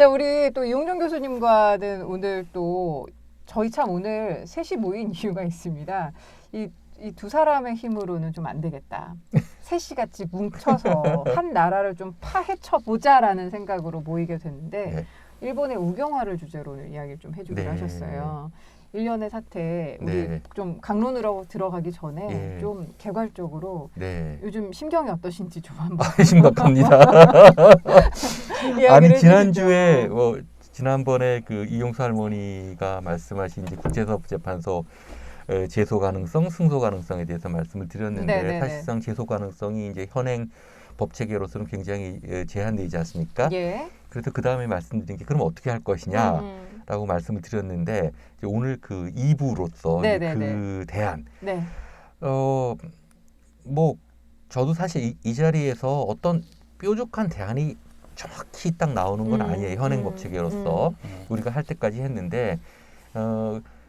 자, 우리 또 이용정 교수님과는 오늘 또 저희 참 오늘 셋이 모인 이유가 있습니다. 이 두 사람의 힘으로는 좀 안 되겠다. 셋이 같이 뭉쳐서 한 나라를 좀 파헤쳐 보자라는 생각으로 모이게 됐는데 네. 일본의 우경화를 주제로 오늘 이야기를 좀 해주기로 네. 하셨어요. 1년의 사태 우리 네. 좀 강론으로 들어가기 전에 네. 좀 개괄적으로 네. 요즘 심경이 어떠신지 좀 한번 심각합니다. 이야기를 아니 해주시죠. 지난주에 지난번에 그 이용수 할머니가 말씀하신 이제 국제사법재판소 제소 가능성, 승소 가능성에 대해서 말씀을 드렸는데 네네네. 사실상 제소 가능성이 이제 현행 법 체계로서는 굉장히 제한되지 않습니까? 예. 그래서 그 다음에 말씀드린 게 그럼 어떻게 할 것이냐라고 말씀을 드렸는데 이제 오늘 그 2부로서 그 대안. 네. 뭐 저도 사실 이 자리에서 어떤 뾰족한 대안이 정확히 딱 나오는 건 아니에요. 현행 법 체계로서 우리가 할 때까지 했는데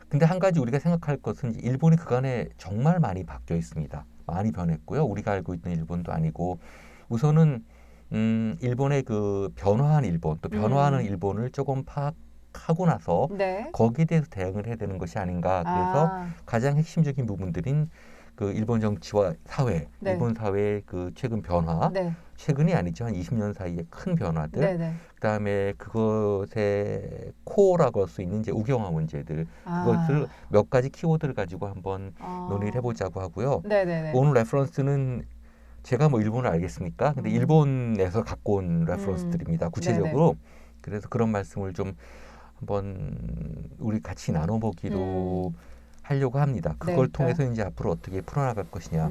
근데 한 가지 우리가 생각할 것은 일본이 그간에 정말 많이 바뀌어 있습니다. 많이 변했고요. 우리가 알고 있는 일본도 아니고 우선은 일본의 그 변화한 일본 또 변화하는 일본을 조금 파악하고 나서 네. 거기에 대해서 대응을 해야 되는 것이 아닌가. 그래서 가장 핵심적인 부분들인 그 일본 정치와 사회, 네. 일본 사회의 그 최근 변화, 네. 최근이 아니죠. 한 20년 사이의 큰 변화들, 네네. 그다음에 그것의 코어라고 할 수 있는 이제 우경화 문제들, 그것을 몇 가지 키워드를 가지고 한번 논의를 해보자고 하고요. 네네네. 오늘 레퍼런스는 제가 뭐 일본을 알겠습니까? 근데 일본에서 갖고 온 레퍼런스들입니다. 구체적으로. 네네. 그래서 그런 말씀을 좀 한번 우리 같이 나눠보기로 하려고 합니다. 그걸 통해서 이제 앞으로 어떻게 풀어나갈 것이냐.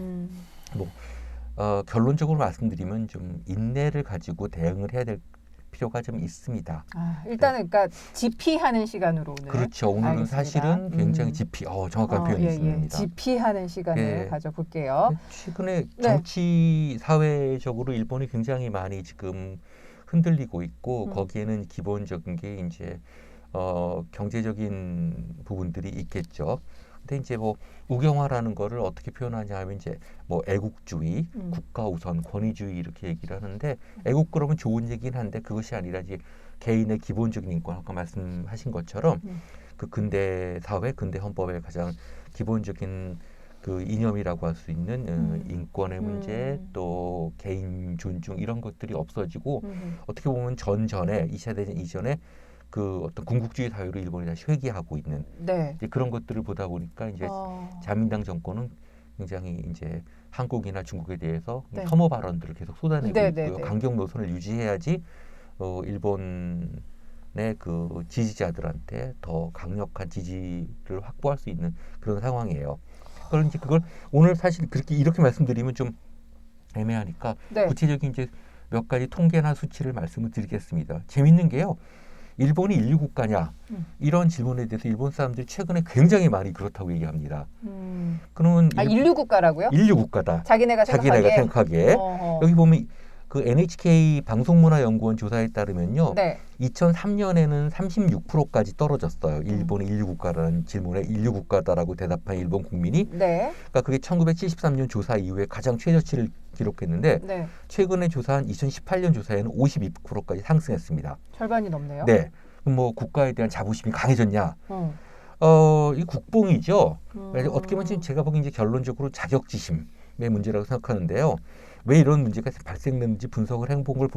결론적으로 말씀드리면 좀 인내를 가지고 대응을 해야 될 필요가 좀 있습니다. 일단은 그러니까 지피하는 시간으로 오늘. 그렇죠. 오늘은 알겠습니다. 사실은 굉장히 지피. 정확한 표현이 있습니다. 지피하는 시간을 가져볼게요. 최근에 정치 사회적으로 일본이 굉장히 많이 지금 흔들리고 있고 거기에는 기본적인 게 이제 경제적인 부분들이 있겠죠. 근데 이제 뭐 우경화라는 거를 어떻게 표현하냐 하면 이제 뭐 애국주의, 국가 우선, 권위주의 이렇게 얘기를 하는데 애국 그러면 좋은 얘기긴 한데 그것이 아니라 이제 개인의 기본적인 인권 아까 말씀하신 것처럼 그 근대 사회, 근대 헌법의 가장 기본적인 그 이념이라고 할 수 있는 인권의 문제 또 개인 존중 이런 것들이 없어지고 어떻게 보면 전전에 2차 대전 이전에 그 어떤 군국주의 사회로 일본이 다시 회귀하고 있는 이제 그런 것들을 보다 보니까 이제 자민당 정권은 굉장히 이제 한국이나 중국에 대해서 혐오 발언들을 계속 쏟아내고 있고요. 강경 노선을 유지해야지 일본의 그 지지자들한테 더 강력한 지지를 확보할 수 있는 그런 상황이에요. 그런지 그걸 오늘 사실 그렇게 이렇게 말씀드리면 좀 애매하니까 구체적인 이제 몇 가지 통계나 수치를 말씀을 드리겠습니다. 재밌는 게요. 일본이 인류 국가냐 이런 질문에 대해서 일본 사람들이 최근에 굉장히 많이 그렇다고 얘기합니다. 그러면 인류 국가라고요? 인류 국가다. 자기네가 생각하기에 여기 보면 그 NHK 방송문화연구원 조사에 따르면요, 2003년에는 36%까지 떨어졌어요. 일본이 인류 국가라는 질문에 인류 국가다라고 대답한 일본 국민이. 그러니까 그게 1973년 조사 이후에 가장 최저치를 기록했는데 최근에 조사한 2018년 조사에는 52%까지 상승했습니다. 절반이 넘네요. 네, 그럼 뭐 국가에 대한 자부심이 강해졌냐? 이 국뽕이죠. 어떻게 보면 지금 제가 보기엔 이제 결론적으로 자격지심의 문제라고 생각하는데요. 왜 이런 문제가 발생했는지 분석을 해본 걸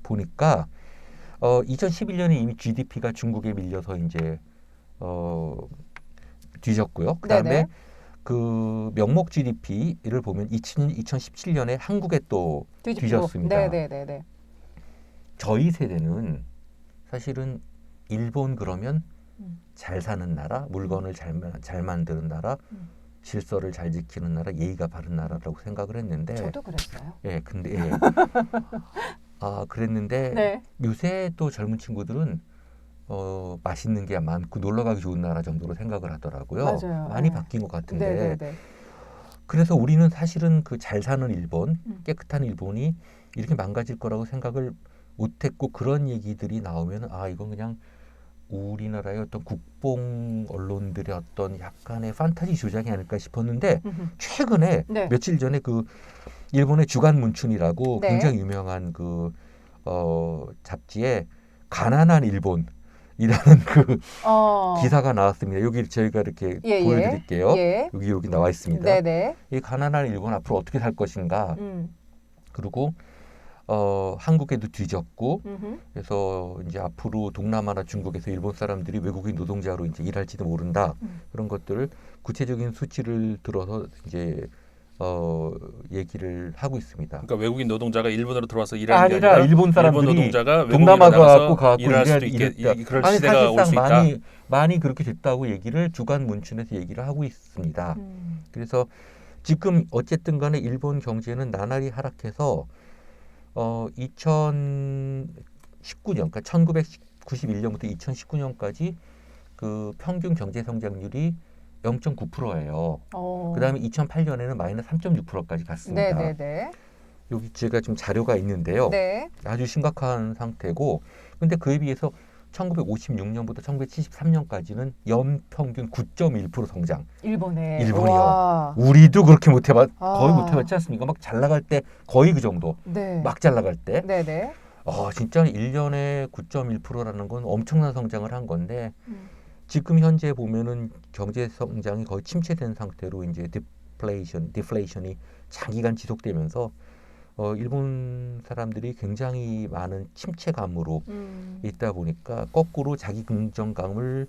보니까 2011년에 이미 GDP가 중국에 밀려서 이제 뒤졌고요. 그다음에 그 명목 GDP를 보면 2017년에 한국에 또 뒤졌습니다. 저희 세대는 사실은 일본 그러면 잘 사는 나라, 물건을 잘 만드는 나라, 질서를 잘 지키는 나라, 예의가 바른 나라라고 생각을 했는데 저도 그랬어요. 근데 그랬는데 요새 또 젊은 친구들은 맛있는 게 많고 놀러 가기 좋은 나라 정도로 생각을 하더라고요. 맞아요. 많이 바뀐 것 같은데 그래서 우리는 사실은 그 잘 사는 일본, 깨끗한 일본이 이렇게 망가질 거라고 생각을 못했고 그런 얘기들이 나오면 이건 그냥 우리나라의 어떤 국뽕 언론들의 어떤 약간의 판타지 조작이 아닐까 싶었는데 최근에 며칠 전에 그 일본의 주간 문춘이라고 굉장히 유명한 그 잡지에 가난한 일본이라는 그 기사가 나왔습니다. 여기 저희가 이렇게 예, 보여드릴게요. 예. 여기 나와 있습니다. 네네. 이 가난한 일본 앞으로 어떻게 살 것인가. 그리고 한국에도 뒤졌고 그래서 이제 앞으로 동남아나 중국에서 일본 사람들이 외국인 노동자로 이제 일할지도 모른다. 그런 것들을 구체적인 수치를 들어서 이제 얘기를 하고 있습니다. 그러니까 외국인 노동자가 일본으로 들어와서 일하는 게 아니라 아니라 일본 사람들이 노동자가 동남아 외국인으로 가고 일할 수도 있게 그럴 아니 시대가 올 수 사실상 있다. 많이 그렇게 됐다고 얘기를 주간 문춘에서 얘기를 하고 있습니다. 그래서 지금 어쨌든 간에 일본 경제는 나날이 하락해서 2019년 그러니까 1991년부터 2019년까지 그 평균 경제 성장률이 0.9%예요. 그다음에 2008년에는 마이너스 3.6%까지 갔습니다. 네네네. 여기 제가 좀 자료가 있는데요. 네. 아주 심각한 상태고, 근데 그에 비해서 1956년부터 1973년까지는 연평균 9.1% 성장. 일본에. 일본이요. 와. 우리도 그렇게 거의 아. 못해봤지 않습니까? 막 잘 나갈 때 거의 그 정도. 네. 막 잘 나갈 때. 네네. 진짜 1년에 9.1%라는 건 엄청난 성장을 한 건데 지금 현재 보면은 경제 성장이 거의 침체된 상태로 이제 디플레이션이 장기간 지속되면서 일본 사람들이 굉장히 많은 침체감으로 있다 보니까 거꾸로 자기 긍정감을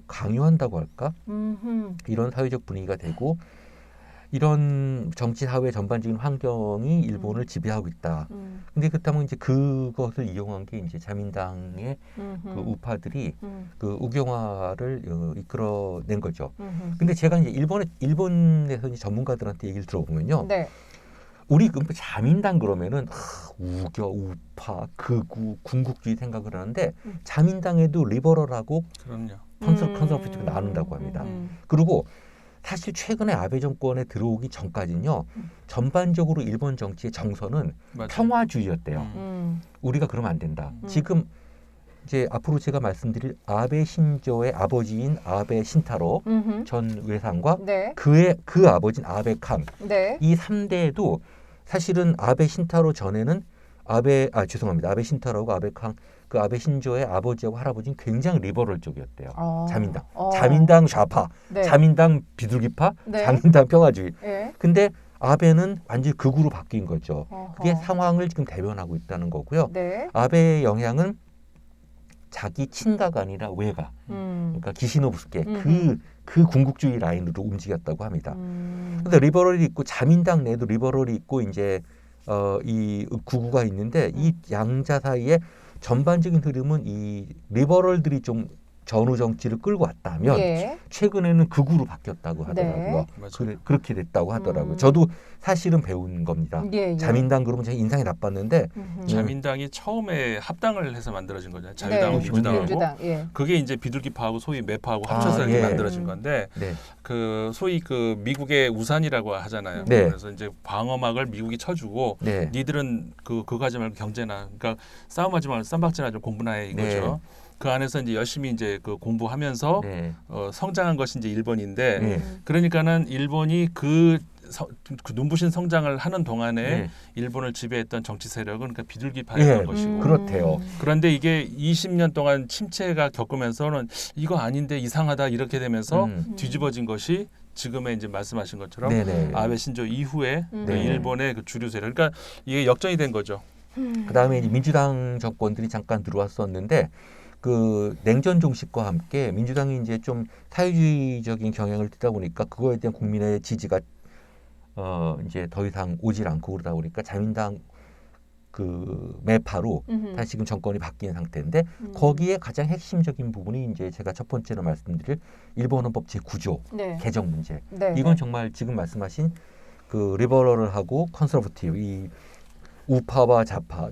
강요한다고 할까? 이런 사회적 분위기가 되고 이런 정치 사회 전반적인 환경이 일본을 지배하고 있다. 근데 그렇다면 이제 그것을 이용한 게 이제 자민당의 그 우파들이 그 우경화를 이끌어낸 거죠. 근데 제가 이제 일본에서 이제 전문가들한테 얘기를 들어보면요. 네. 우리 그 자민당 그러면은 우파, 극우, 군국주의 생각을 하는데 자민당에도 리버럴하고 그럼요. 컨서버티브가 나눈다고 합니다. 그리고 사실 최근에 아베 정권에 들어오기 전까지는요. 전반적으로 일본 정치의 정서는 맞아요. 평화주의였대요. 우리가 그러면 안 된다. 지금 이제 앞으로 제가 말씀드릴 아베 신조의 아버지인 아베 신타로 전 외상과 네. 그 아버지인 아베 칸, 네. 이 3대도 사실은 아베 신타로 전에는 아베 신타로하고 아베 칸, 그 아베 신조의 아버지하고 할아버지는 굉장히 리버럴 쪽이었대요. 자민당. 자민당 좌파, 네. 자민당 비둘기파, 네. 자민당 평화주의. 네. 근데 아베는 완전히 극우로 바뀐 거죠. 어허. 그게 상황을 지금 대변하고 있다는 거고요. 네. 아베의 영향은 자기 친가가 아니라 외가, 그러니까 기시노부스케 그 군국주의 라인으로 움직였다고 합니다. 그런데 리버럴이 있고 자민당 내도 리버럴이 있고 이제 이 구구가 있는데 이 양자 사이에 전반적인 흐름은 이 리버럴들이 좀 전후 정치를 끌고 왔다면 예. 최근에는 극우로 바뀌었다고 하더라고요. 맞아요. 그렇게 됐다고 하더라고요. 저도 사실은 배운 겁니다. 예, 예. 자민당 그러면 제가 인상이 나빴는데 자민당이 처음에 합당을 해서 만들어진 거잖아요. 네. 자유당하고 민주당하고. 민주당. 예. 그게 이제 비둘기파하고 소위 매파하고 합쳐서 이렇게 예. 만들어진 건데 네. 그 소위 그 미국의 우산이라고 하잖아요. 네. 그래서 이제 방어막을 미국이 쳐주고 네. 니들은 그거 하지 말고 경제나 그러니까 싸움하지 말고 쌈박질하지 말고 공부나 해 이거죠. 그 안에서 이제 열심히 이제 그 공부하면서 네. 성장한 것이 이제 일본인데 네. 그러니까는 일본이 그 눈부신 성장을 하는 동안에 네. 일본을 지배했던 정치 세력은 그러니까 비둘기파였던 예, 것이고 그렇대요. 그런데 이게 20년 동안 침체가 겪으면서는 이거 아닌데 이상하다 이렇게 되면서 뒤집어진 것이 지금의 이제 말씀하신 것처럼 네네. 아베 신조 이후에 그 네. 일본의 그 주류 세력 그러니까 이게 역전이 된 거죠. 그다음에 이제 민주당 정권들이 잠깐 들어왔었는데 그 냉전 종식과 함께 민주당이 이제 좀 사회주의적인 경향을 띠다 보니까 그거에 대한 국민의 지지가 이제 더 이상 오질 않고 그러다 보니까 자민당 그 매파로 다시 지금 정권이 바뀐 상태인데 거기에 가장 핵심적인 부분이 이제 제가 첫 번째로 말씀드릴 일본 헌법 제9조 네. 개정 문제. 네. 이건 정말 지금 말씀하신 그 리버럴하고 컨서버티브 이 우파와 좌파,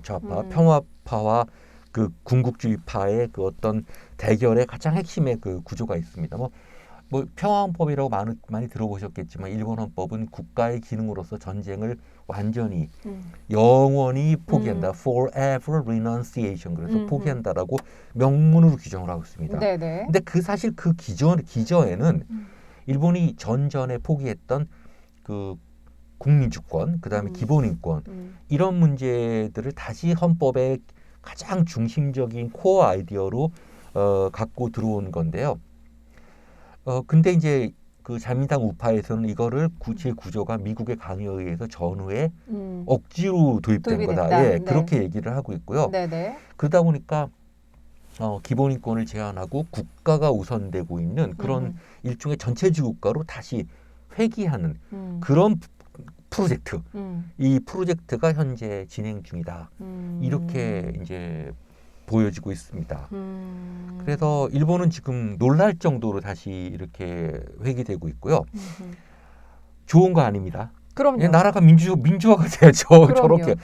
평화파와 그 군국주의파의 그 어떤 대결의 가장 핵심의 그 구조가 있습니다. 뭐 평화헌법이라고 많이 들어보셨겠지만 일본 헌법은 국가의 기능으로서 전쟁을 완전히 영원히 포기한다. Forever renunciation. 그래서 포기한다라고 명문으로 규정을 하고 있습니다. 네네. 근데 그 사실 그 기저에는 일본이 전전에 포기했던 그 국민 주권, 그다음에 기본 인권 이런 문제들을 다시 헌법에 가장 중심적인 코어 아이디어로 갖고 들어온 건데요. 근데 이제 그 자민당 우파에서는 이거를 제 구조가 미국의 강요에 의해서 전후에 억지로 도입된 도입이 거다. 됐다. 예, 네. 그렇게 얘기를 하고 있고요. 네네. 그러다 보니까 기본인권을 제한하고 국가가 우선되고 있는 그런 일종의 전체주의 국가로 다시 회귀하는 그런 프로젝트. 이 프로젝트가 현재 진행 중이다. 이렇게 이제 보여지고 있습니다. 그래서 일본은 지금 놀랄 정도로 다시 이렇게 회귀되고 있고요. 좋은 거 아닙니다. 그럼요. 예, 나라가 민주화가 돼야죠. 그럼요. 저렇게.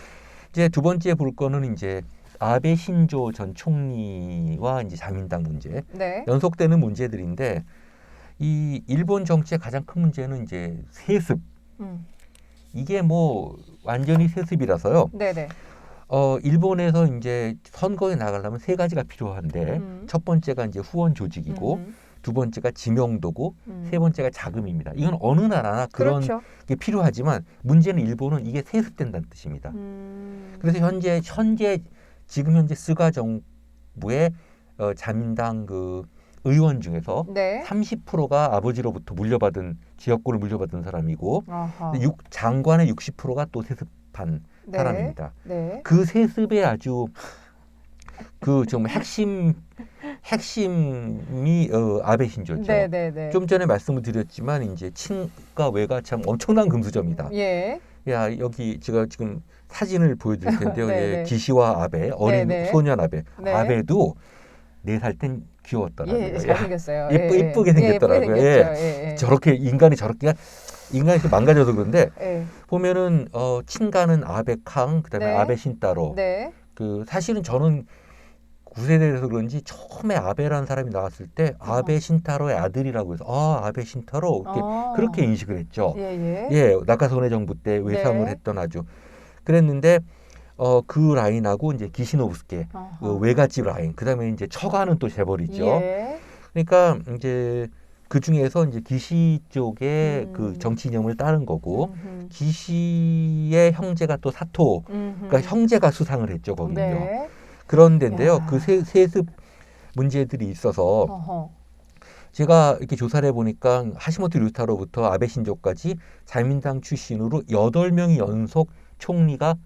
이제 두 번째 볼 거는 이제 아베 신조 전 총리와 이제 자민당 문제. 네. 연속되는 문제들인데 이 일본 정치의 가장 큰 문제는 이제 세습. 이게 뭐 완전히 세습이라서요. 네네. 일본에서 이제 선거에 나가려면 세 가지가 필요한데 첫 번째가 이제 후원 조직이고 두 번째가 지명도고 세 번째가 자금입니다. 이건 어느 나라나 그런 그렇죠. 게 필요하지만 문제는 일본은 이게 세습된다는 뜻입니다. 그래서 지금 현재 스가 정부의 자민당 그 의원 중에서 네. 30%가 아버지로부터 지역구를 물려받은 사람이고 아하. 장관의 60%가 또 세습한 네. 사람입니다. 네. 그 세습의 아주 그 좀 핵심이 아베 신조죠. 네네네. 좀 전에 말씀을 드렸지만 이제 친가 외가 참 엄청난 금수저입니다. 예. 야 여기 제가 지금 사진을 보여드릴 텐데요. 네네. 예, 기시와 아베 어린 네네. 소년 아베. 네. 아베도 4살 땐 귀여웠더라고요. 예, 잘생겼어요. 이쁘게 생겼더라고요. 예. 저렇게 인간이 좀 망가져서 그런데 예. 보면은 친가는 아베 캉 그다음에 네. 아베 신따로. 네. 그 사실은 저는 9세대라서 그런지 처음에 아베라는 사람이 나왔을 때 아베 신타로의 아들이라고 해서 아베 신타로 이렇게 그렇게 인식을 했죠. 예, 나카소네 정부 때 외상을 네. 했던 아주 그랬는데 그 라인하고 이제 기시노부스케 그 외갓집 라인 그다음에 이제 처가는 또 재벌이죠. 예. 그러니까 이제 그 중에서 이제 기시 쪽의 그 정치 이념을 따른 거고 기시의 형제가 또 사토 그러니까 형제가 수상을 했죠 거기는요. 네. 그런 데인데요. 야. 그 세습 문제들이 있어서 어허. 제가 이렇게 조사를 해보니까 하시모토 류타로부터 아베 신조까지 자민당 출신으로 8명이 연속 총리가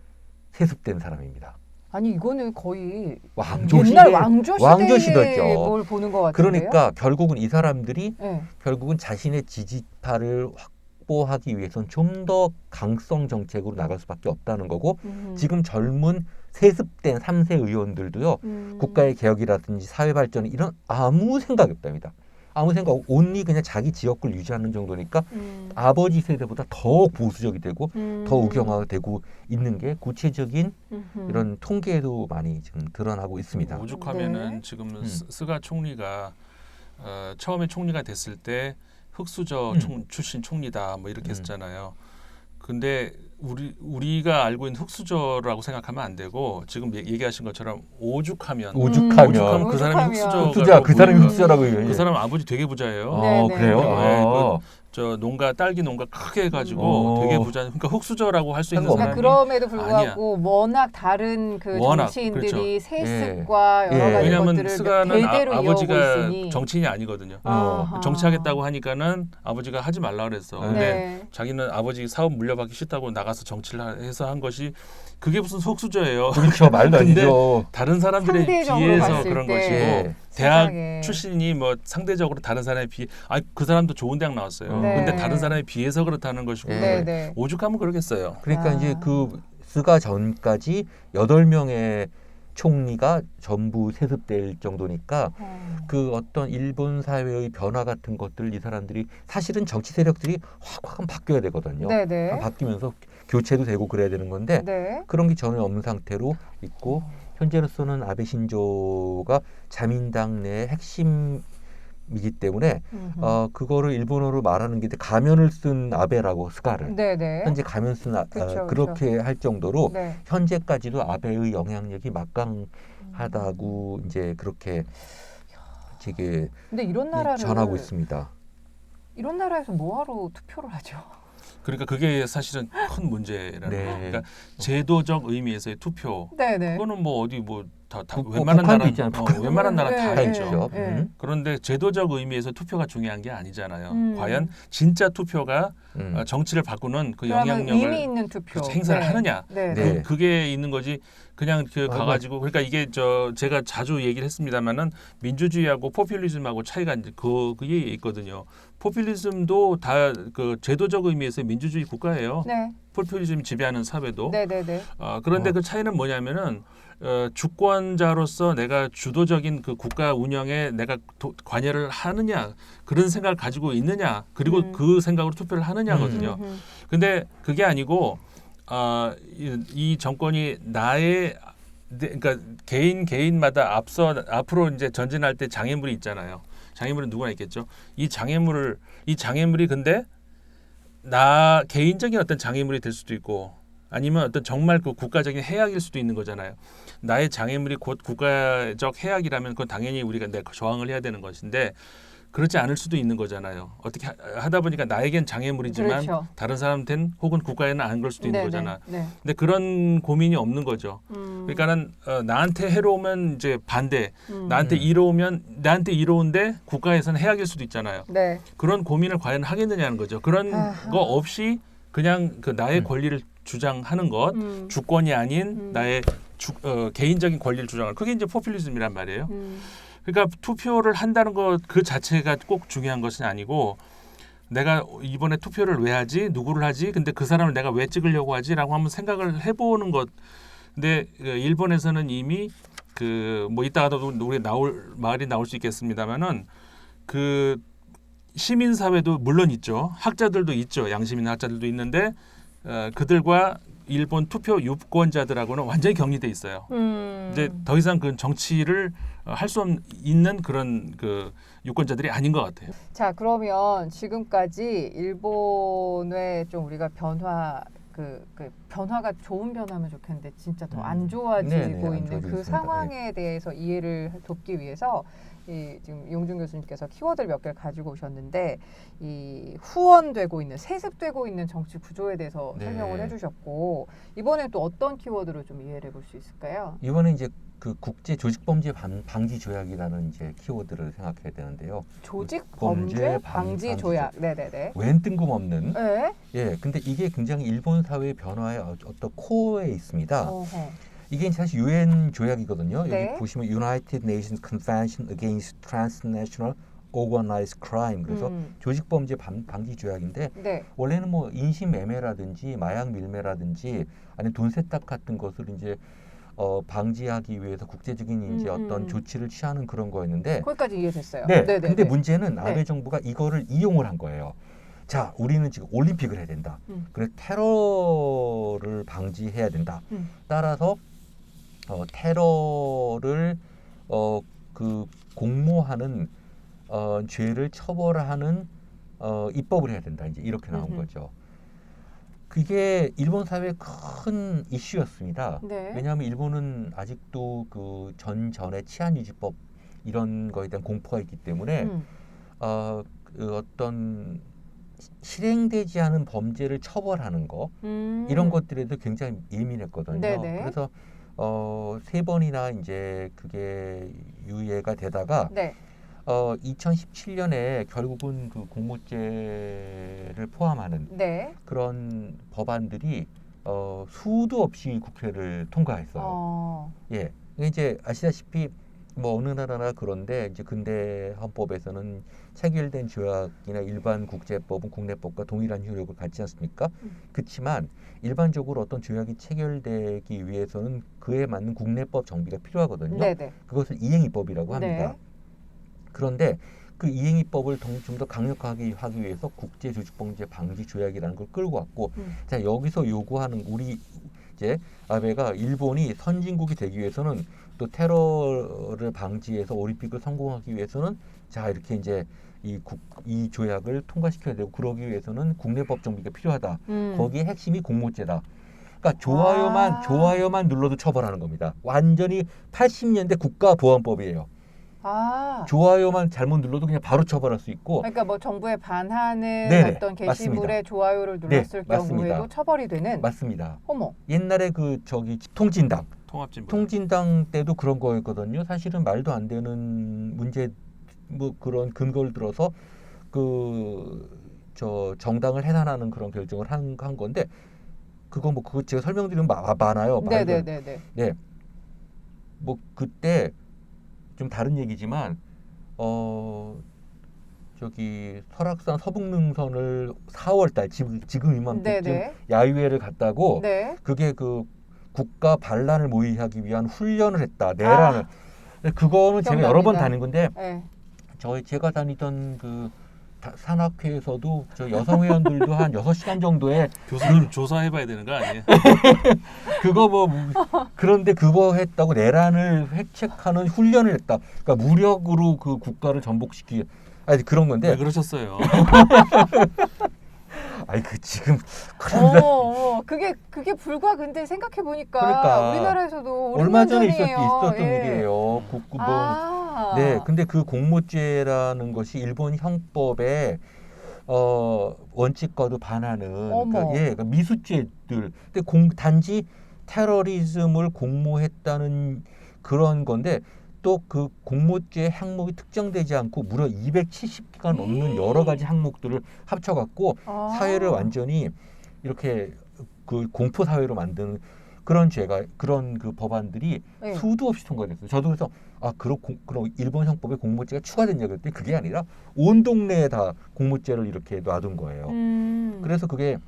세습된 사람입니다. 아니 이거는 거의 왕조 옛날 시대, 왕조 시대의 시대죠. 뭘 보는 것 같은데요. 그러니까 결국은 이 사람들이 네. 결국은 자신의 지지파를 확보하기 위해서는 좀 더 강성 정책으로 나갈 수밖에 없다는 거고 지금 젊은 세습된 3세 의원들도요. 국가의 개혁이라든지 사회 발전 이런 아무 생각이 없답니다. 아무 생각 온리 그냥 자기 지역구를 유지하는 정도니까 아버지 세대보다 더 보수적이 되고 더 우경화가 되고 있는 게 구체적인 이런 통계에도 많이 지금 드러나고 있습니다. 오죽하면은 네. 지금 스가 총리가 처음에 총리가 됐을 때 흑수저 출신 총리다 뭐 이렇게 했잖아요. 근데 우리가 알고 있는 흑수저라고 생각하면 안 되고 지금 얘기하신 것처럼 오죽하면 그 사람이 흑수저 그 사람이 흑수저라고 그 사람 아버지 되게 부자예요. 네, 네. 그래요? 네, 저 딸기 농가 크게 해가지고 되게 부자. 그러니까 흑수저라고 할 수 있는 그러니까 사람이 그럼에도 불구하고 워낙 다른 그 정치인들이 그렇죠. 세습과 여러 가지 왜냐하면 것들을 스가는 대대로 이어오고 있으니. 있으니 정치인이 아니거든요. 아하. 정치하겠다고 하니까는 아버지가 하지 말라 그랬어. 근데 네. 자기는 아버지 사업 물려받기 싫다고 나가서 정치를 해서 한 것이 그게 무슨 흑수저예요. 그렇죠. 말도 근데 아니죠. 다른 사람들에 상대적으로 비해서 봤을 그런 때 것이고 대학 세상에. 출신이 뭐 상대적으로 다른 사람에 비해 그 사람도 좋은 대학 나왔어요. 네. 근데 다른 사람에 비해서 그렇다는 것이고 네, 네. 오죽하면 그러겠어요. 그러니까 아. 이제 그 스가 전까지 8명의 총리가 전부 세습될 정도니까 그 어떤 일본 사회의 변화 같은 것들 이 사람들이 사실은 정치 세력들이 확 바뀌어야 되거든요. 네네. 바뀌면서 교체도 되고 그래야 되는 건데 네. 그런 게 전혀 없는 상태로 있고 현재로서는 아베 신조가 자민당 내 핵심이기 때문에 그거를 일본어로 말하는 게 가면을 쓴 아베라고 스가를 네네. 현재 가면 쓴 그쵸, 그렇게 할 정도로 네. 현재까지도 아베의 영향력이 막강하다고 이제 그렇게 되게 근데 이런 나라를 전하고 있습니다. 이런 나라에서 뭐하러 투표를 하죠? 그러니까 그게 사실은 큰 문제라는 네. 거예요. 그러니까 제도적 의미에서의 투표 네네. 그거는 뭐 어디 뭐 웬만한 북한도 나라 있잖아요. 북한. 웬만한 나라 다 네, 있죠. 네, 네. 그런데 제도적 의미에서 투표가 중요한 게 아니잖아요. 음. 과연 진짜 투표가 음. 정치를 바꾸는 그 그러면 영향력을 의미 있는 투표 그렇죠, 행사를 하느냐. 네. 네. 네. 그게 있는 거지. 그냥 그 아, 가가지고 그러니까 이게 제가 자주 얘기를 했습니다만은 민주주의하고 포퓰리즘하고 차이가 이제 그게 있거든요. 포퓰리즘도 다 그 제도적 의미에서 민주주의 국가예요. 네. 포퓰리즘 지배하는 사회도. 네, 네, 네. 그런데 그 차이는 뭐냐면은 주권자로서 내가 주도적인 그 국가 운영에 내가 관여를 하느냐 그런 생각을 가지고 있느냐 그리고 그 생각으로 투표를 하느냐거든요. 근데 그게 아니고 이 정권이 그러니까 개인마다 앞으로 이제 전진할 때 장애물이 있잖아요. 장애물은 누구나 있겠죠. 이 장애물이 근데 나 개인적인 어떤 장애물이 될 수도 있고 아니면 어떤 정말 그 국가적인 해악일 수도 있는 거잖아요. 나의 장애물이 곧 국가적 해악이라면 그건 당연히 우리가 저항을 해야 되는 것인데 그렇지 않을 수도 있는 거잖아요. 어떻게 하다 보니까 나에겐 장애물이지만 그렇죠. 다른 사람한테는 혹은 국가에는 안 그럴 수도 있는 네, 거잖아. 네, 네. 근데 그런 고민이 없는 거죠. 그러니까는 나한테 해로우면 이제 반대, 나한테 이로운데 국가에서는 해악일 수도 있잖아요. 네. 그런 고민을 과연 하겠느냐는 거죠. 그런 아하. 거 없이 그냥 그 나의 권리를 주장하는 것, 주권이 아닌 나의 개인적인 권리를 주장하는 그게 이제 포퓰리즘이란 말이에요. 그러니까 투표를 한다는 것 그 자체가 꼭 중요한 것은 아니고 내가 이번에 투표를 왜 하지? 누구를 하지? 근데 그 사람을 내가 왜 찍으려고 하지?라고 한번 생각을 해보는 것. 근데 일본에서는 이미 그 뭐 이따가도 우리 말이 나올 수 있겠습니다만은 그 시민 사회도 물론 있죠. 학자들도 있죠. 양심 있는 학자들도 있는데 그들과 일본 투표 유권자들하고는 완전히 격리돼 있어요. 근데 더 이상 그 정치를 할 수 있는 그런 그 유권자들이 아닌 것 같아요. 자, 그러면 지금까지 일본의 좀 우리가 변화가 좋은 변화면 좋겠는데 진짜 더 안 좋아지고 네네, 안 있는 좋아지고 그 있습니다. 상황에 대해서 이해를 돕기 위해서 지금 용준 교수님께서 키워드를 몇 개를 가지고 오셨는데 이 후원되고 있는 세습되고 있는 정치 구조에 대해서 네. 설명을 해주셨고 이번에 또 어떤 키워드로 좀 이해를 해볼 수 있을까요? 이번에 이제 그 국제 조직범죄 방지 조약이라는 이제 키워드를 생각해야 되는데요. 조직범죄 방지 조약. 네네네. 웬 뜬금없는. 네. 예, 근데 이게 굉장히 일본 사회의 변화의 어떤 코어에 있습니다. 어허. 이게 사실 유엔 조약이거든요. 네. 여기 보시면 United Nations Convention Against Transnational Organized Crime. 그래서 조직범죄 방지 조약인데 네. 원래는 뭐 인신매매라든지 마약 밀매라든지 아니면 돈 세탁 같은 것을 이제 방지하기 위해서 국제적인 이제 어떤 조치를 취하는 그런 거였는데 거기까지 이해됐어요. 네. 네네네. 근데 문제는 네. 아베 정부가 이거를 이용을 한 거예요. 자, 우리는 지금 올림픽을 해야 된다. 그래서 테러를 방지해야 된다. 따라서 테러를 그 공모하는 죄를 처벌하는 입법을 해야 된다. 이제 이렇게 나온 거죠. 그게 일본 사회의 큰 이슈였습니다. 네. 왜냐하면 일본은 아직도 그 전의 치안유지법 이런 거에 대한 공포가 있기 때문에 그 어떤 실행되지 않은 범죄를 처벌하는 거 이런 것들에도 굉장히 예민했거든요. 네네. 그래서 3번이나 이제 그게 유예가 되다가 네. 2017년에 결국은 그 공모죄를 포함하는 네. 그런 법안들이 수도 없이 국회를 통과했어요. 예, 이제 아시다시피 뭐 어느 나라나 그런데 이제 근대 헌법에서는 체결된 조약이나 일반 국제법은 국내법과 동일한 효력을 갖지 않습니까? 그렇지만 일반적으로 어떤 조약이 체결되기 위해서는 그에 맞는 국내법 정비가 필요하거든요. 네네. 그것을 이행입법이라고 합니다. 네. 그런데 그 이행입법을 좀 더 강력하게 하기 위해서 국제조직범죄 방지 조약이라는 걸 끌고 왔고, 자 여기서 요구하는 우리 이제 아베가 일본이 선진국이 되기 위해서는 또 테러를 방지해서 올림픽을 성공하기 위해서는 자 이렇게 이제 이 조약을 통과시켜야 되고 그러기 위해서는 국내법 정비가 필요하다. 거기에 핵심이 공모죄다. 그러니까 좋아요만 눌러도 처벌하는 겁니다. 완전히 80년대 국가보안법이에요. 좋아요만 잘못 눌러도 그냥 바로 처벌할 수 있고. 그러니까 뭐 정부에 반하는 네네, 어떤 게시물에 맞습니다. 좋아요를 눌렀을 네, 경우에도 맞습니다. 처벌이 되는. 맞습니다. 어머. 옛날에 그 통진당 통합진보. 통진당 때도 그런 거였거든요. 사실은 말도 안 되는 문제 뭐 그런 근거를 들어서 정당을 해산하는 그런 결정을 한 건데 그거 제가 설명드리면 많아요. 네네네네. 네. 뭐 그때 좀 다른 얘기지만 저기 설악산 서북능선을 4월달 지금 이맘때쯤 네네. 야유회를 갔다고 네. 그게 그 국가 반란을 모의하기 위한 훈련을 했다. 내란을. 그거는 제가 여러 번 기억납니다. 다닌 건데 네. 제가 다니던 그 산악회에서도 저 여성 회원들도 한 6시간 정도의 교수님 조사해봐야 되는 거 아니에요? 그거 뭐 그런데 그거 했다고 내란을 획책하는 훈련을 했다. 그러니까 무력으로 그 국가를 전복시키 아니 그런 건데. 왜 그러셨어요? 아니 그 지금 그게 불과 근데 생각해 보니까 그러니까 우리나라에서도 얼마 전에 전이에요. 있었던 예. 일이에요. 네, 근데 그 공모죄라는 것이 일본 형법에 원칙과도 반하는 어머. 그러니까 미수죄들. 근데 단지 테러리즘을 공모했다는 그런 건데 또 그 공모죄 항목이 특정되지 않고 무려 270개가 넘는 여러 가지 항목들을 합쳐갖고 사회를 완전히 이렇게 그 공포 사회로 만드는 그런 그런 그 법안들이 네. 수도 없이 통과됐어요. 저도 그래서 그럼 일본 형법에 공모죄가 추가됐냐 그랬더니 그게 아니라 온 동네에 다 공모죄를 이렇게 놔둔 거예요. 그래서 그게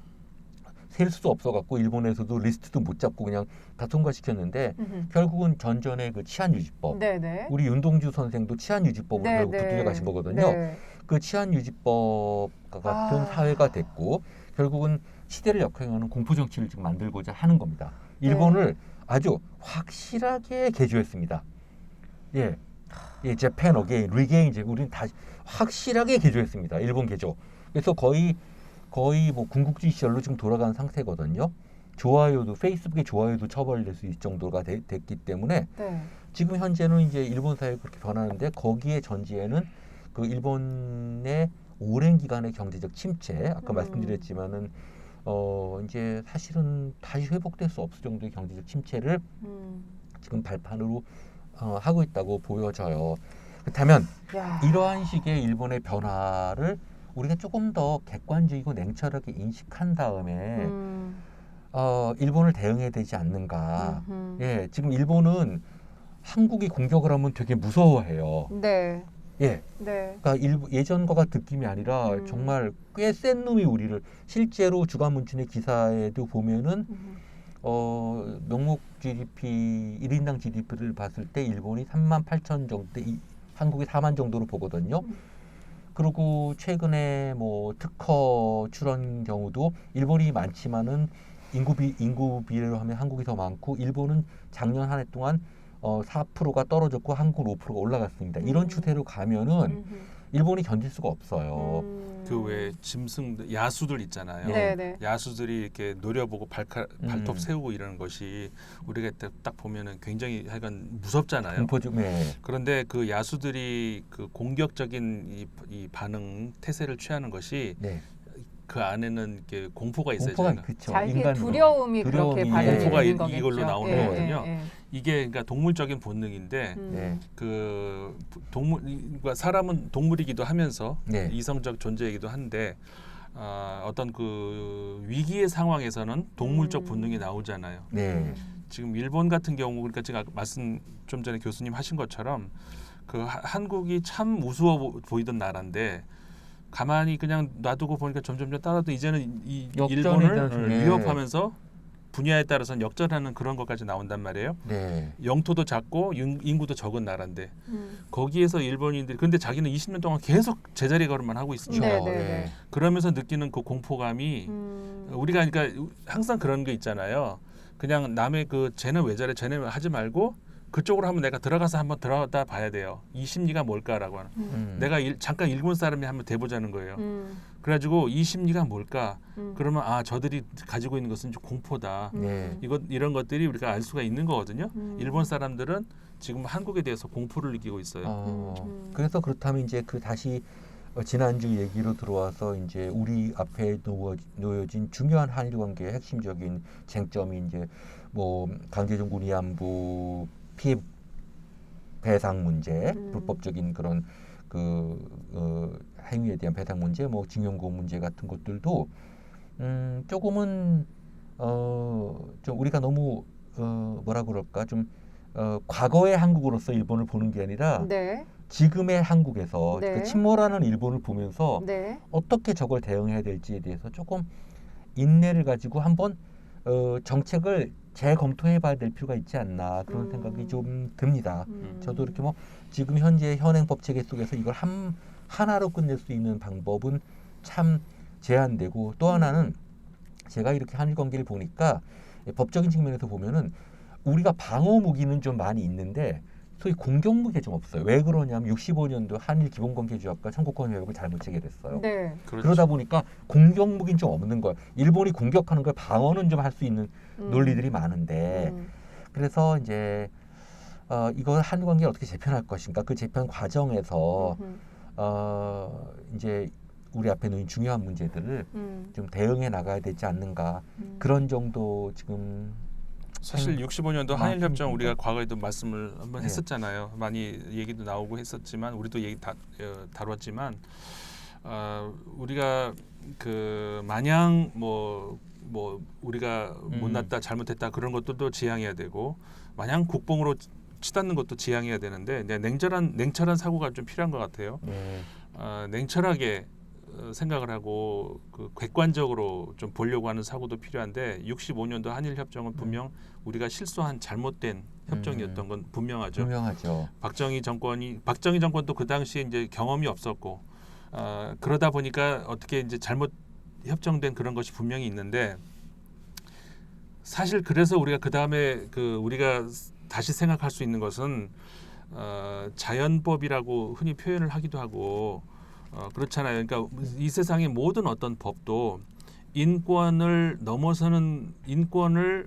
셀 수도 없어갖고 일본에서도 리스트도 못 잡고 그냥 다 통과시켰는데 결국은 전전의 그 치안유지법, 네네. 우리 윤동주 선생도 치안유지법으로 결국 붙들려 가신 거거든요. 네. 그 치안유지법 같은 사회가 됐고 결국은 시대를 역행하는 공포정치를 지금 만들고자 하는 겁니다. 일본을 아주 확실하게 개조했습니다. 예, 재팬 어게인, 리게인 이제 우리는 다시 확실하게 개조했습니다. 일본 개조. 그래서 거의 뭐 군국주의 시절로 지금 돌아간 상태거든요. 페이스북에 좋아요도 처벌될 수 있을 정도가 됐기 때문에 네. 지금 현재는 이제 일본 사회가 그렇게 변하는데 거기에 전제에는 그 일본의 오랜 기간의 경제적 침체, 아까 말씀드렸지만은 이제 사실은 다시 회복될 수 없을 정도의 경제적 침체를 지금 발판으로 하고 있다고 보여져요. 그렇다면 이러한 식의 일본의 변화를 우리가 조금 더 객관적이고 냉철하게 인식한 다음에 일본을 대응해야 되지 않는가. 예, 지금 일본은 한국이 공격을 하면 되게 무서워해요. 네. 예. 네. 그러니까 예전과 같은 느낌이 아니라 정말 꽤 센 놈이 우리를 실제로 주간문춘의 기사에도 보면은 명목 GDP 1인당 GDP를 봤을 때 일본이 38,000 정도, 한국이 4만 정도로 보거든요. 그리고 최근에 뭐 특허 출원 경우도 일본이 많지만은 인구 비례로 하면 한국이 더 많고 일본은 작년 한 해 동안 4%가 떨어졌고 한국은 5%가 올라갔습니다. 이런 추세로 가면은 일본이 견딜 수가 없어요. 그 외 짐승 야수들 있잖아요. 네네. 야수들이 이렇게 노려보고 발톱 세우고 이러는 것이 우리가 딱 보면은 굉장히 하여간 무섭잖아요. 공포죠. 네. 그런데 그 야수들이 그 공격적인 이 반응 태세를 취하는 것이 네. 그 안에는 이렇게 공포가 있어요. 공포가 그렇죠. 자기의 두려움이 그렇게 발현되는 공포가 거겠죠. 이걸로 나오는 예, 거거든요. 예, 예. 이게 그러니까 동물적인 본능인데 네. 그 동물과 사람은 동물이기도 하면서 네. 이성적 존재이기도 한데 어떤 그 위기의 상황에서는 동물적 본능이 나오잖아요. 네. 지금 일본 같은 경우 그러니까 제가 말씀 좀 전에 교수님 하신 것처럼 그 한국이 참 우스워 보이던 나라인데 가만히 그냥 놔두고 보니까 점점 따라도 이제는 이 일본을 위협하면서 분야에 따라서는 역전하는 그런 것까지 나온단 말이에요. 네. 영토도 작고 인구도 적은 나라인데 거기에서 일본인들이 근데 자기는 20년 동안 계속 제자리 걸음만 하고 있습니다. 네, 네, 네. 그러면서 느끼는 그 공포감이 우리가 그러니까 항상 그런 게 있잖아요. 그냥 남의 그 쟤는 왜 저래 쟤는 하지 말고 그쪽으로 한번 내가 들어가서 한번 들어갔다 봐야 돼요. 이 심리가 뭘까라고 하는. 내가 잠깐 일본 사람이 한번 돼보자는 거예요. 그래가지고 이 심리가 뭘까? 그러면 저들이 가지고 있는 것은 좀 공포다. 네. 이런 것들이 우리가 알 수가 있는 거거든요. 일본 사람들은 지금 한국에 대해서 공포를 느끼고 있어요. 그래서 그렇다면 이제 그 다시 지난주 얘기로 들어와서 이제 우리 앞에 놓여진 중요한 한일 관계의 핵심적인 쟁점이 이제 뭐 강제징용 위안부 피해 배상 문제, 불법적인 그런 행위에 대한 배상 문제, 뭐 징용고 문제 같은 것들도 조금은 좀 우리가 너무 뭐라 그럴까 좀 과거의 한국으로서 일본을 보는 게 아니라 네. 지금의 한국에서 네. 그 침몰하는 일본을 보면서 네. 어떻게 저걸 대응해야 될지에 대해서 조금 인내를 가지고 한번 정책을 재검토해봐야 될 필요가 있지 않나 그런 생각이 좀 듭니다. 저도 이렇게 뭐 지금 현재 현행 법 체계 속에서 이걸 하나로 끝낼 수 있는 방법은 참 제한되고 또 하나는 제가 이렇게 한일 관계를 보니까 법적인 측면에서 보면은 우리가 방어 무기는 좀 많이 있는데 소위 공격 무기가 좀 없어요. 왜 그러냐면 65년도 한일 기본관계조약과 청구권 협약을 잘못 체결했어요. 네. 그렇죠. 그러다 보니까 공격 무기는 좀 없는 거예요. 일본이 공격하는 걸 방어는 좀 할 수 있는 논리들이 많은데 그래서 이제 이걸 한일 관계를 어떻게 재편할 것인가 그 재편 과정에서 이제 우리 앞에 놓인 중요한 문제들을 좀 대응해 나가야 되지 않는가 그런 정도 지금 사실 65년도 한일 협정 우리가 맞습니다. 과거에도 말씀을 한번 네. 했었잖아요. 많이 얘기도 나오고 했었지만 우리도 얘기 다뤘지만 우리가 그 마냥 뭐 우리가 못났다 잘못했다 그런 것들도 지양해야 되고 마냥 국뽕으로 치닫는 것도 지양해야 되는데 냉철한 사고가 좀 필요한 것 같아요. 네. 냉철하게 생각을 하고 그 객관적으로 좀 보려고 하는 사고도 필요한데 65년도 한일 협정은 분명 우리가 실수한 잘못된 협정이었던 건 분명하죠. 분명하죠. 박정희 정권도 그 당시에 이제 경험이 없었고 그러다 보니까 어떻게 이제 잘못 협정된 그런 것이 분명히 있는데 사실 그래서 우리가 그 다음에 우리가 다시 생각할 수 있는 것은 자연법이라고 흔히 표현을 하기도 하고 그렇잖아요. 그러니까 이 세상의 모든 어떤 법도 인권을 넘어서는 인권을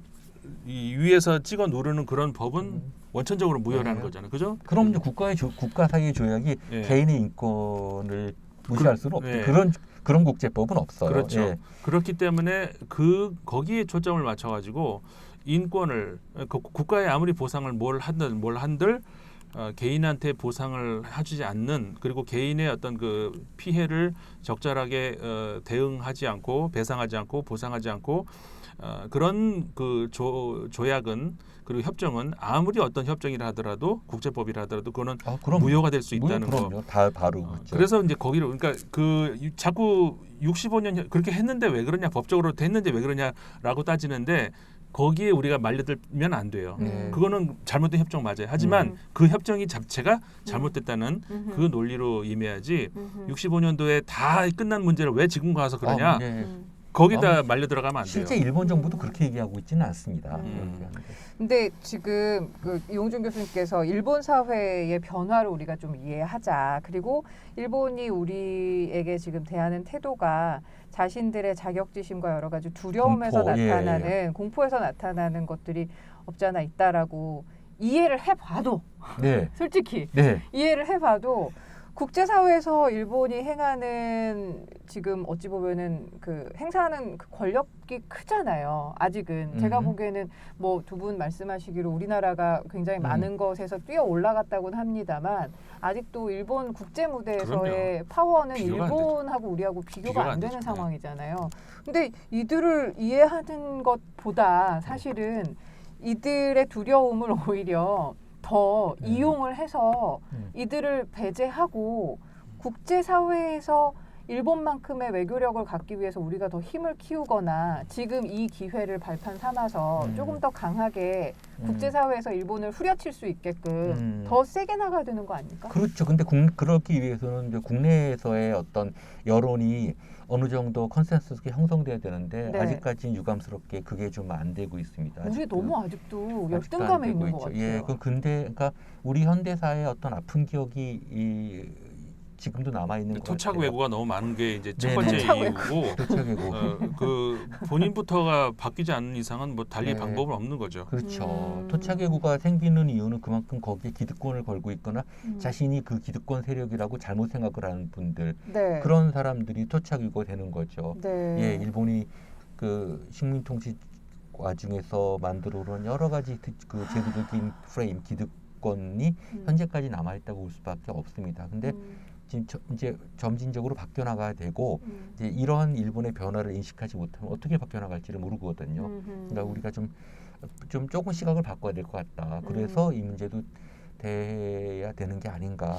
이 위에서 찍어 누르는 그런 법은 원천적으로 무효라는 네. 거잖아요. 그죠? 그럼 국가 사이의 조약이 예. 개인의 인권을 무시할 수는 없죠. 예. 그런 국제법은 없어요. 그렇죠. 예. 그렇기 때문에 거기에 초점을 맞춰가지고 인권을 국가에 아무리 보상을 뭘 한들 개인한테 보상을 해주지 않는 그리고 개인의 어떤 그 피해를 적절하게 대응하지 않고 배상하지 않고 보상하지 않고 그런 그 조약은 그리고 협정은 아무리 어떤 협정이라 하더라도 국제법이라 하더라도 그거는 그럼 무효가 될 수 있다는 거. 그럼요. 바로 그렇죠. 그래서 이제 거기로 그러니까 자꾸 65년 그렇게 했는데 왜 그러냐 법적으로 됐는데 왜 그러냐라고 따지는데 거기에 우리가 말려들면 안 돼요. 그거는 잘못된 협정 맞아요. 하지만 그 협정이 자체가 잘못됐다는 그 논리로 임해야지 65년도에 다 끝난 문제를 왜 지금 가서 그러냐. 거기다 말려 들어가면 안 돼요. 실제 일본 정부도 그렇게 얘기하고 있지는 않습니다. 근데 지금 이용준 교수님께서 일본 사회의 변화를 우리가 좀 이해하자. 그리고 일본이 우리에게 지금 대하는 태도가 자신들의 자격지심과 여러 가지 두려움에서 나타나는 공포에서 나타나는 것들이 없지 않아 있다라고 이해를 해봐도 솔직히 이해를 해봐도 국제사회에서 일본이 행하는 지금 어찌 보면은 행사하는 권력이 크잖아요. 아직은 제가 보기에는 뭐 두 분 말씀하시기로 우리나라가 굉장히 많은 것에서 뛰어 올라갔다고는 합니다만 아직도 일본 국제 무대에서의 파워는 일본하고 우리하고 비교가 안 되는 상황이잖아요. 근데 이들을 이해하는 것보다 사실은 이들의 두려움을 오히려 더 이용을 해서 이들을 배제하고 국제사회에서 일본만큼의 외교력을 갖기 위해서 우리가 더 힘을 키우거나 지금 이 기회를 발판 삼아서 조금 더 강하게 국제사회에서 일본을 후려칠 수 있게끔 더 세게 나가야 되는 거 아닙니까? 그렇죠. 근데 그러기 위해서는 이제 국내에서의 어떤 여론이 어느 정도 컨센서스가 형성돼야 되는데 아직까지는 유감스럽게 그게 좀 안 되고 있습니다. 우리 너무 아직도 열등감에 있는 것 같아요. 그러니까 우리 현대사의 어떤 아픈 기억이 지금도 남아 있는 것 토착 같아요. 왜구가 너무 많은 게 이제 첫 네네. 번째 토착 이유고 토착 왜구. 그 본인부터가 바뀌지 않는 이상은 뭐 달리 네. 방법은 없는 거죠. 그렇죠. 토착 왜구가 생기는 이유는 그만큼 거기에 기득권을 걸고 있거나 음. 자신이 그 기득권 세력이라고 잘못 생각을 하는 분들 네. 그런 사람들이 토착 왜구가 되는 거죠. 네. 예, 일본이 그 식민 통치 와중에서 만들어 온 여러 가지 그 제도적인 프레임 기득권이 현재까지 남아 있다고 볼 수밖에 없습니다. 근데 지금 이제 점진적으로 바뀌어 나가야 되고 이제 이러한 일본의 변화를 인식하지 못하면 어떻게 바뀌어 나갈지를 모르거든요. 그러니까 우리가 좀 조금 시각을 바꿔야 될 것 같다. 그래서 이 문제도 대해야 되는 게 아닌가.